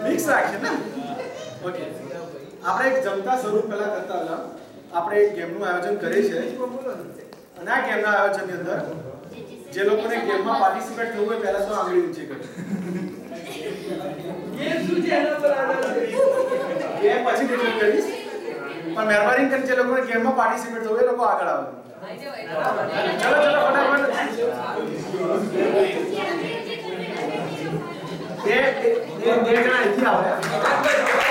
Mix રાખશે ને okay આપણે એક જમતા સ્વરૂપ પહેલા કરતા હતા આપણે એક ગેમનું આયોજન કરીએ છીએ અને આ ગેમના આયોજનની અંદર જે લોકોને ગેમમાં પાર્ટિસિપેટ થવું હોય પહેલા તો આંગળી ઊંચી કરે ગેમ શું છે એના પર આધાર ગેમ પછી ડિસ્કસ કરીશ પણ મહેરબાની કરીને જે લોકોને ગેમમાં પાર્ટિસિપેટ થવું હોય એ લોકો આગળ આવે ચલો ચલો ફટાફટ બે જણા અહીંથી આવે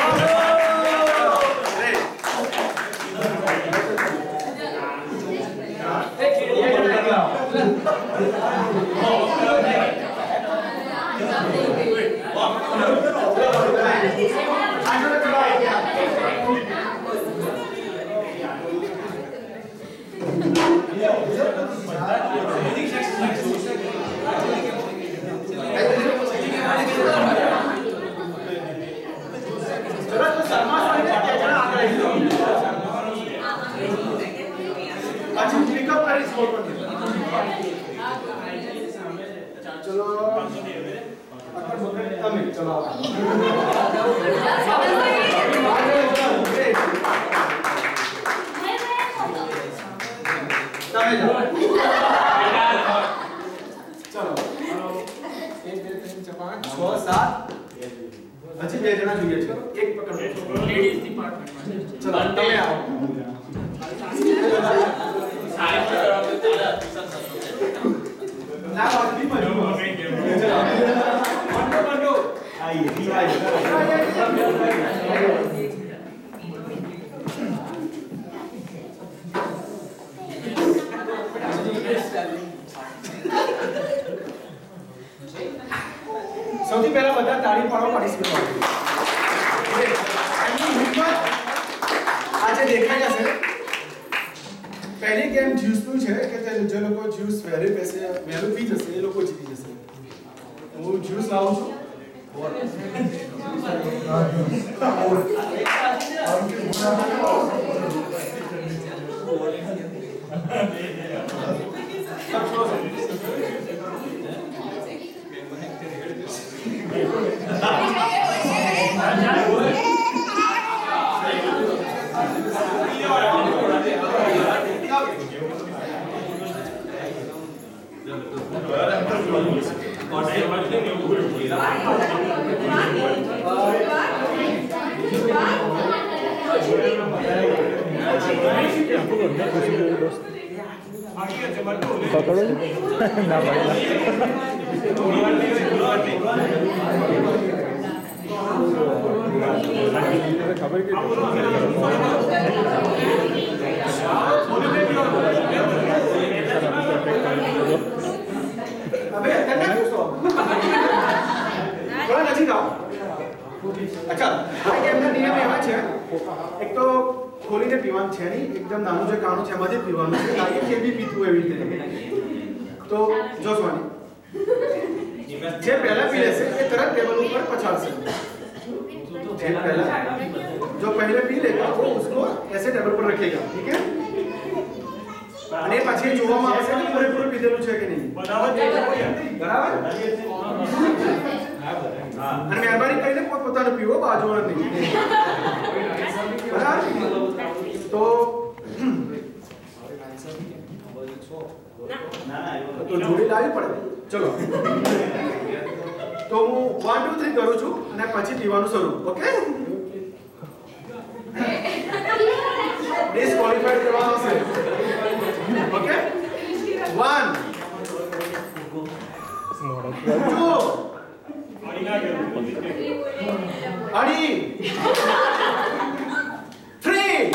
હજી બે જણા જોઈએ છે એક પકડો લેડીઝ ડિપાર્ટમેન્ટ ચલો તમે આવો ના વાત બી મજો મંડો સૌથી પહેલા બધા તાળી પાડો પાર્ટિસિપેટ કરો એમની હિંમત આજે દેખાઈ જશે પહેલી ગેમ જ્યુસનું છે કે જે લોકો જ્યુસ વહેલું પી જશે એ લોકો જીતી જશે હું જ્યુસ લાવું છું પકડો ના ભાઈ ખબર કે અબે તને પૂછો થોડા નજીક આવો અચ્છા આ ગેમના નિયમ એવા છે એક તો ખોલીને પીવાનું છે નહીં એકદમ નાનું જે કાણું છે એમાંથી પીવાનું છે લાગે કે બી પીતું એવી રીતે તો જો સોની જે પહેલા પી લેશે એ તરત ટેબલ ઉપર પછાડશે જે पहला जो पहले पी लेगा वो उसको ऐसे टेबल पर रखेगा ठीक है અને પછી જોવામાં આવશે કે પૂરેપૂરું પીધેલું છે કે નહીં બરાબર બરાબર હા અને મહેરબાની કરીને પોતાનું પીવો બાજુવાળા નહીં બરાબર તો તો જોડી લાવી પડે ચલો તો હું 1 2 3 કરું છું અને પછી પીવાનું શરૂ ઓકે ડિસ્ક્વોલિફાઈડ કરવાનો છે ઓકે 1 2 અડી 3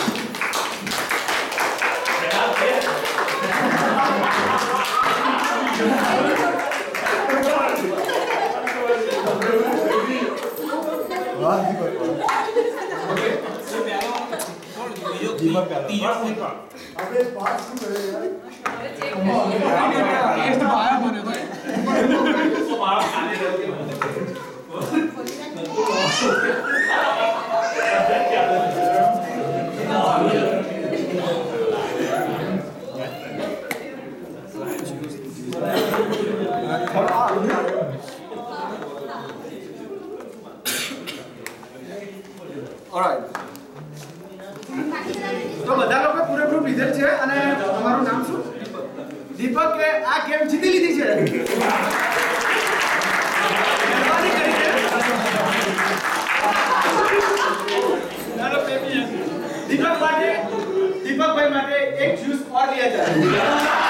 આપણે પાસ શું કરે યાર ટેસ્ટ બાયા બને ભાઈ તો મારા ખાને રહ્યો કે ઓલરાઈટ. તો બધા લોકો પૂરેપૂરું લીધેલ છે અને તમારું નામ શું? દીપક કે આ ગેમ જીતી લીધી છે. મહેરબાની કરીને દીપકભાઈ માટે એક જ્યુસ ઓર लिया जाए.